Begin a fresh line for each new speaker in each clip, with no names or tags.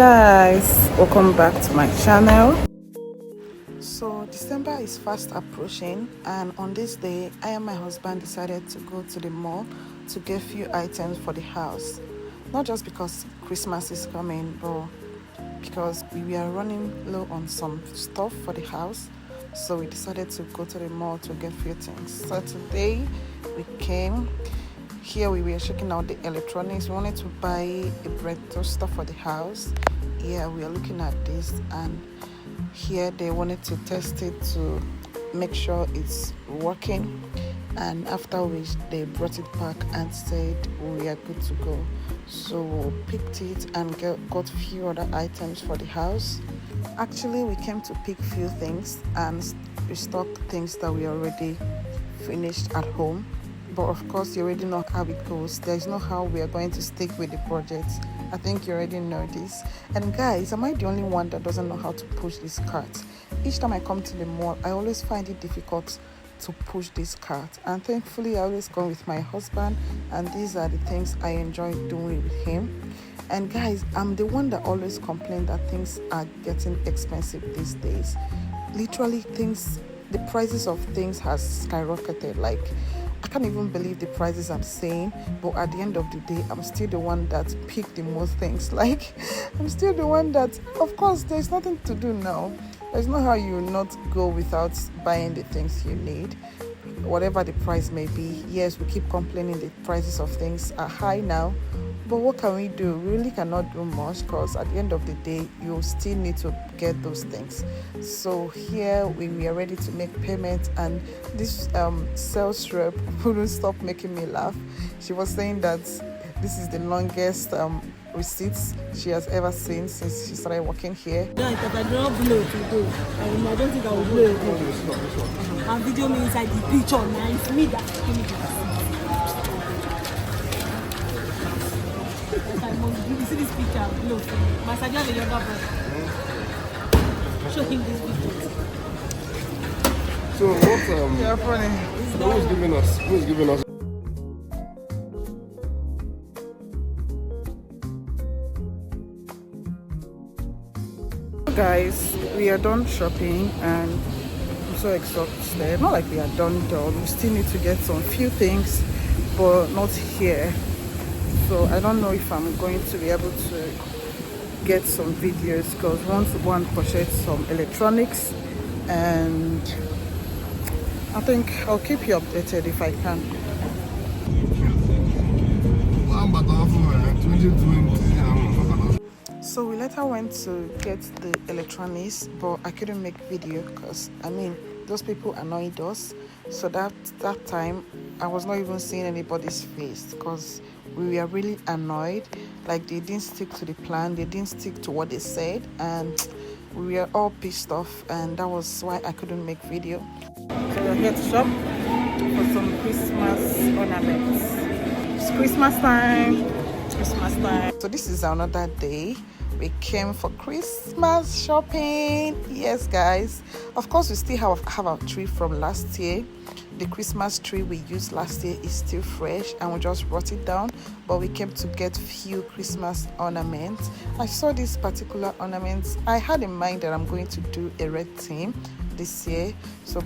guys, welcome back to my channel. So December is fast approaching, and on this day I and my husband decided to go to the mall to get few items for the house. Not just because Christmas is coming, but because we are running low on some stuff for the house, so we decided to go to the mall to get few things. So today we came here, we were checking out the electronics. We wanted to buy a bread toaster for the house. Yeah, we are looking at this, and here they wanted to test it to make sure it's working, and after which they brought it back and said we are good to go. So we picked it and got few other items for the house. Actually, we came to pick few things and restock things that we already finished at home. But of course, you already know how it goes. There's no how we are going to stick with the project. I think you already know this. And guys, am I the only one that doesn't know how to push this cart? Each time I come to the mall, I always find it difficult to push this cart. And thankfully, I always go with my husband. And these are the things I enjoy doing with him. And guys, I'm the one that always complains that things are getting expensive these days. Literally, the prices of things has skyrocketed. Like, I can't even believe the prices I'm saying, but at the end of the day, I'm still the one that picked the most things. Like, I'm still the one that, of course, there's nothing to do now. There's no how you not go without buying the things you need, whatever the price may be. Yes, we keep complaining the prices of things are high now, but what can we do? We really cannot do much, because at the end of the day, you still need to get those things. So here we are ready to make payment, and this sales rep couldn't stop making me laugh. She was saying that this is the longest receipts she has ever seen since she started working here.
No, because I do not blow today. I don't think I will blow again. And video me inside the picture. Now it's me that's taking the receipt. You see this picture? Look, Master, you have a younger brother. Show him this picture.
So what?
You're funny.
Who is giving us?
Guys, we are done shopping and I'm so exhausted. Not like we are done. We still need to get some few things, but not here. So I don't know if I'm going to be able to get some videos, because I want to go and purchase some electronics, and I think I'll keep you updated if I can. So we later went to get the electronics, but I couldn't make video because those people annoyed us. So that time I was not even seeing anybody's face, because we were really annoyed. Like, they didn't stick to the plan, they didn't stick to what they said, and we were all pissed off, and that was why I couldn't make video. So we're here to shop for some Christmas ornaments. It's Christmas time. So this is another day. We came for Christmas shopping. Yes, guys. Of course, we still have our tree from last year. The Christmas tree we used last year is still fresh, and we just brought it down. But we came to get few Christmas ornaments. I saw this particular ornaments. I had in mind that I'm going to do a red theme this year,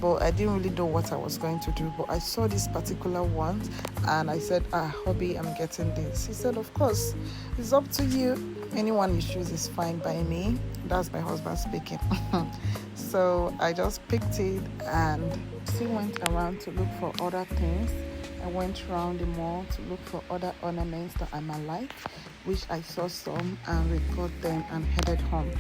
but I didn't really know what I was going to do. But I saw this particular one, and I said, hubby, I'm getting this. He said, of course, it's up to you. Anyone you choose is fine by me. That's my husband speaking. So I just picked it and still went around to look for other things. I went around the mall to look for other ornaments that I might like, which I saw some, and we got them and headed home.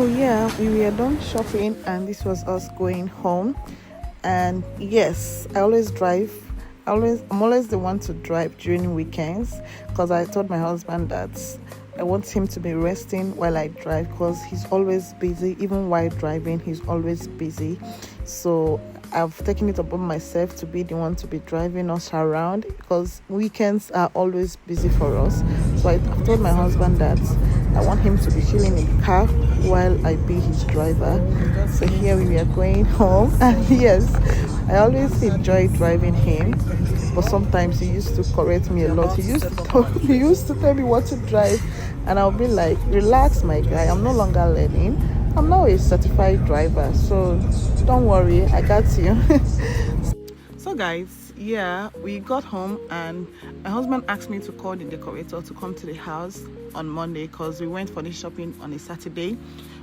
So yeah, we were done shopping and this was us going home. And yes, I'm always the one to drive during weekends, because I told my husband that I want him to be resting while I drive, because he's always busy. Even while driving, he's always busy. So I've taken it upon myself to be the one to be driving us around, because weekends are always busy for us. So I've told my husband that I want him to be chilling in the car while I be his driver. So here we are going home, and yes, I always enjoy driving him, but sometimes he used to correct me a lot. He used to tell me what to drive, and I'll be like, relax my guy, I'm no longer learning, I'm now a certified driver, so don't worry, I got you. So guys, yeah, we got home and my husband asked me to call the decorator to come to the house on Monday, because we went for the shopping on a Saturday.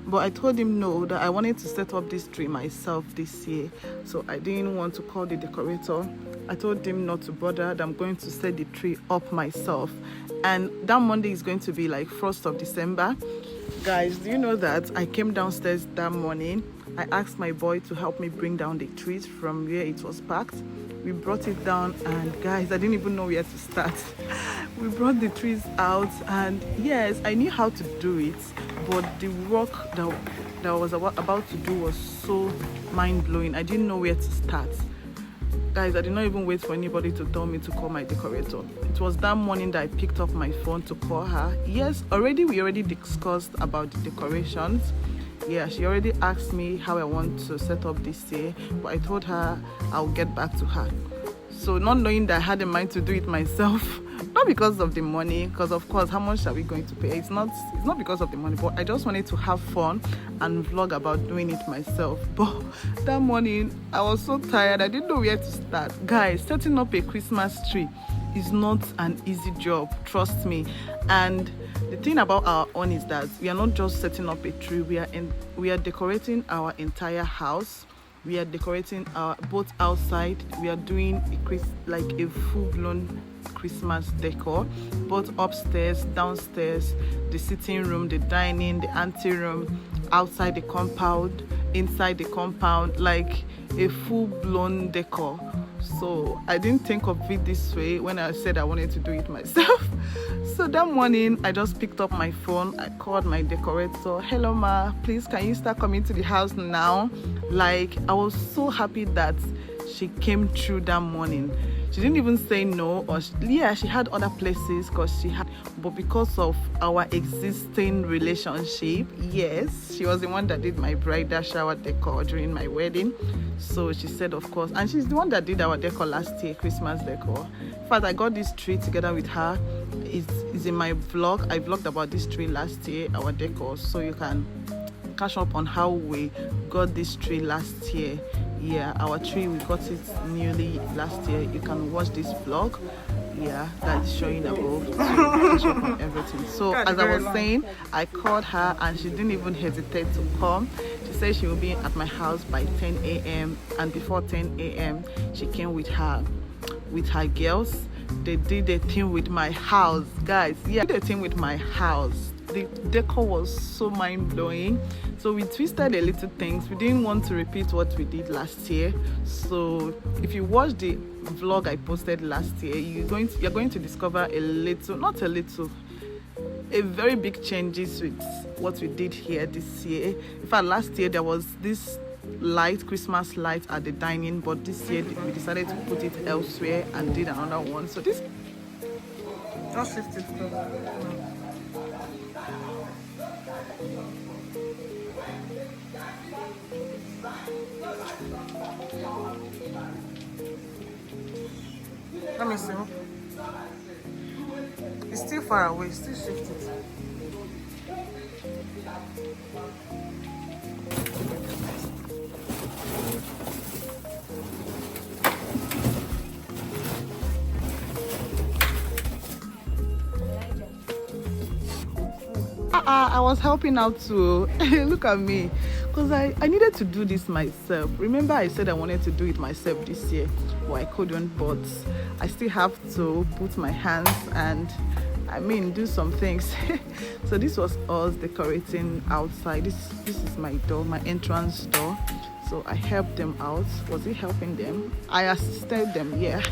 But I told him no, that I wanted to set up this tree myself this year, so I didn't want to call the decorator. I told him not to bother, that I'm going to set the tree up myself. And that Monday is going to be like 1st of December. Guys, do you know that I came downstairs that morning? I asked my boy to help me bring down the trees from where it was parked. We brought it down, and guys, I didn't even know where to start. We brought the trees out, and yes, I knew how to do it, but the work that I was about to do was so mind-blowing. I didn't know where to start. Guys, I did not even wait for anybody to tell me to call my decorator. It was that morning that I picked up my phone to call her. Yes, we already discussed about the decorations. Yeah, she already asked me how I want to set up this year, but I told her I'll get back to her. So not knowing that I had in mind to do it myself, not because of the money, because of course, how much are we going to pay? It's not because of the money, but I just wanted to have fun and vlog about doing it myself. But that morning, I was so tired, I didn't know where to start. Guys, setting up a Christmas tree is not an easy job, trust me. And the thing about our own is that we are not just setting up a tree, we are decorating our entire house. We are decorating our both outside. We are doing a full-blown Christmas decor, both upstairs, downstairs, the sitting room, the dining, the anteroom, outside the compound, inside the compound, like a full-blown decor. So I didn't think of it this way when I said I wanted to do it myself. So that morning, I just picked up my phone. I called my decorator. Hello ma, please can you start coming to the house now? Like, I was so happy that she came through that morning. She didn't even say no, she had other places, but because of our existing relationship, yes, she was the one that did my bridal shower decor during my wedding. So she said, of course, and she's the one that did our decor last year, Christmas decor. In fact, I got this tree together with her. It's in my vlog. I vlogged about this tree last year, our decor, so you can catch up on how we got this tree last year. Yeah, our tree, we got it newly last year. You can watch this vlog, yeah, that's showing above to catch up on everything. So as I was saying, I called her and she didn't even hesitate to come. She said she will be at my house by 10 a.m. and before 10 a.m. she came with her girls. They did a thing with my house, guys. Yeah, they did a thing with my house. The decor was so mind-blowing. So we twisted a little things. We didn't want to repeat what we did last year. So if you watch the vlog I posted last year, you're going to discover a very big changes with what we did here this year. In fact, last year there was this Christmas light at the dining, but this year we decided to put it elsewhere and did another one. So this just shift it. Let me see. It's still far away, still shift it. I was helping out too. Look at me, because I needed to do this myself. Remember I said I wanted to do it myself this year, but I couldn't. But I still have to put my hands and I mean, do some things. So this was us decorating outside. This is my door, my entrance door. So I helped them out. Was it helping them? I assisted them, yeah.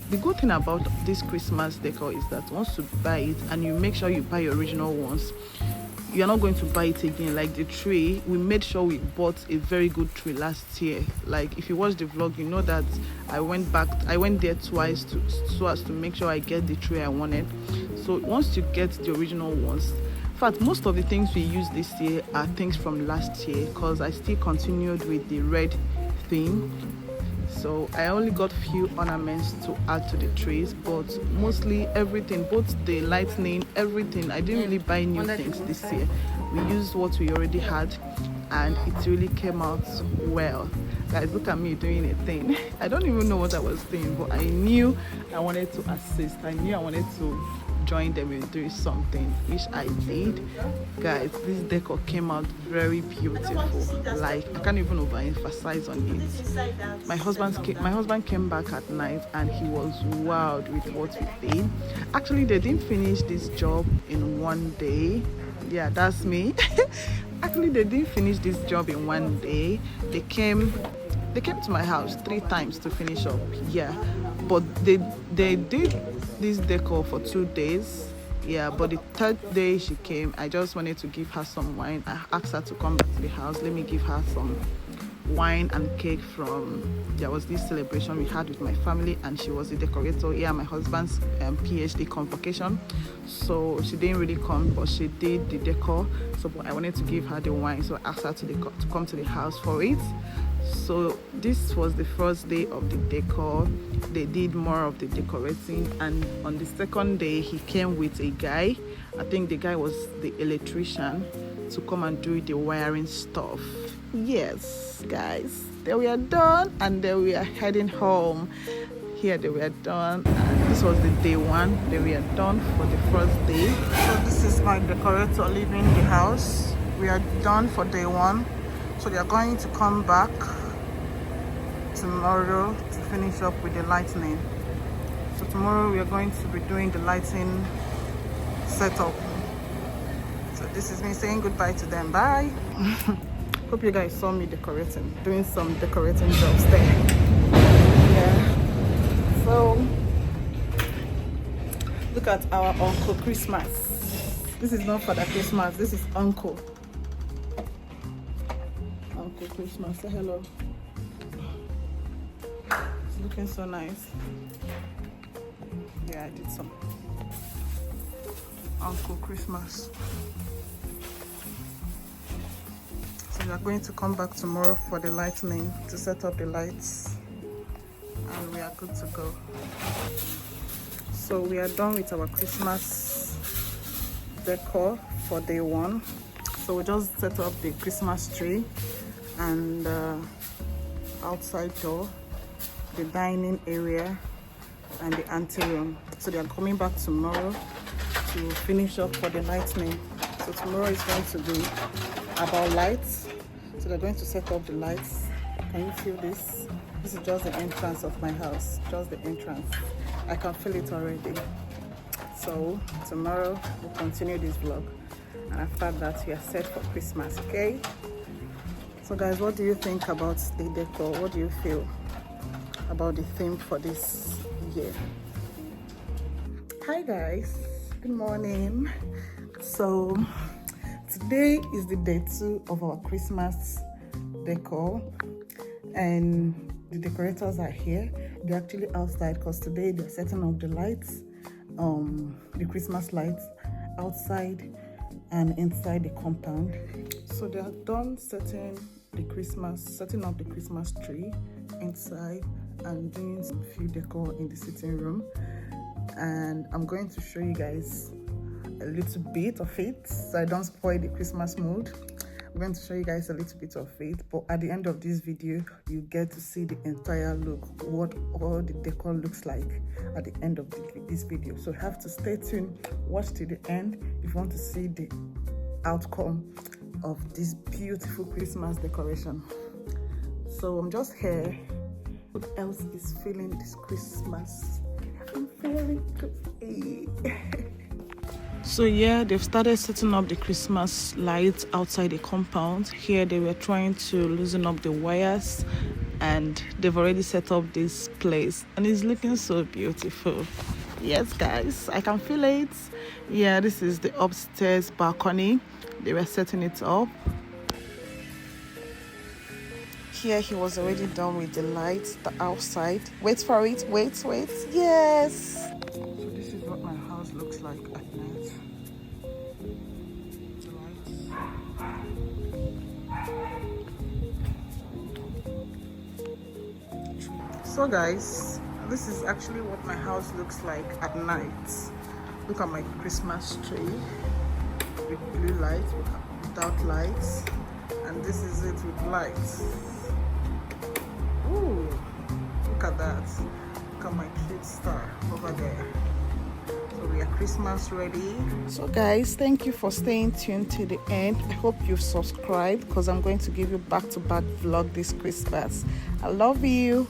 The good thing about this Christmas decor is that once you buy it and you make sure you buy your original ones, you're not going to buy it again. Like the tree, we made sure we bought a very good tree last year. Like if you watch the vlog, you know that I went there twice so as to make sure I get the tree I wanted. So once you get the original ones, in fact, most of the things we use this year are things from last year, because I still continued with the red theme. So I only got few ornaments to add to the trees, but mostly everything, both the lightning, everything. I didn't really buy new things this year. We used what we already had, and it really came out well. Guys, look at me doing a thing. I don't even know what I was doing, but I knew I wanted to assist. I knew I wanted to join them in doing something, which I did. Guys, this decor came out very beautiful. Like, I can't even overemphasize on it. My husband came back at night and he was wowed with what we did. Actually, they didn't finish this job in one day. Yeah, that's me. Actually, they didn't finish this job in one day. They came to my house 3 times to finish up. Yeah, but they did this decor for 2 days. Yeah, but the 3rd day she came, I just wanted to give her some wine. I asked her to come back to the house. Let me give her some wine and cake from, there was this celebration we had with my family, and she was the decorator. Yeah, my husband's PhD convocation, so she didn't really come, but she did the decor. So I wanted to give her the wine, so I asked her to come to the house for it. So this was the first day of the decor. They did more of the decorating, and on the 2nd day he came with a guy. I think the guy was the electrician, to come and do the wiring stuff. Yes, guys, they were done, and then we are heading home. Here they were done, and this was the day 1. They were done for the first day. So this is my decorator leaving the house. We are done for day 1. So they are going to come back tomorrow to finish up with the lightning. So tomorrow we are going to be doing the lighting setup. So this is me saying goodbye to them. Bye. Hope you guys saw me decorating, doing some decorating jobs there. Yeah. So look at our Uncle Christmas. This is not Father Christmas, this is Uncle Christmas. Say hello. It's looking so nice. Yeah, I did some Uncle Christmas. So we are going to come back tomorrow for the lightning, to set up the lights, and we are good to go. So we are done with our Christmas decor for day 1. So we just set up the Christmas tree and outside door, the dining area, and the anteroom. So they are coming back tomorrow to finish up for the lightning. So tomorrow is going to be about lights. So they're going to set up the lights. Can you feel this? This is just the entrance of my house, just the entrance. I can feel it already. So tomorrow we'll continue this vlog, and after that we are set for Christmas. Okay, so guys, what do you think about the decor? What do you feel about the theme for this year? Hi guys, good morning. So today is the day 2 of our Christmas decor, and the decorators are here. They're actually outside because today they're setting up the lights, the Christmas lights outside and inside the compound. So they are done setting up the Christmas tree inside and doing some few decor in the sitting room. And I'm going to show you guys a little bit of it so I don't spoil the Christmas mood. I'm going to show you guys a little bit of it, but at the end of this video you get to see the entire look, what all the decor looks like at the end of this video. So you have to stay tuned, watch till the end if you want to see the outcome of this beautiful Christmas decoration. So I'm just here Who else is feeling this Christmas? I'm feeling good. So yeah, they've started setting up the Christmas lights outside the compound. Here they were trying to loosen up the wires, and they've already set up this place, and it's looking so beautiful. Yes guys, I can feel it. Yeah, this is the upstairs balcony. They were setting it up. Here he was already done with the lights, the outside. Wait for it, wait. Yes! So this is what my house looks like at night. The lights. So guys, this is actually what my house looks like at night. Look at my Christmas tree with blue lights, without lights, and this is it with lights. Ooh, look at that. Look at my cute star over there. So we are Christmas ready. So guys, thank you for staying tuned to the end. I hope you've subscribed, because I'm going to give you back-to-back vlog this Christmas. I love you.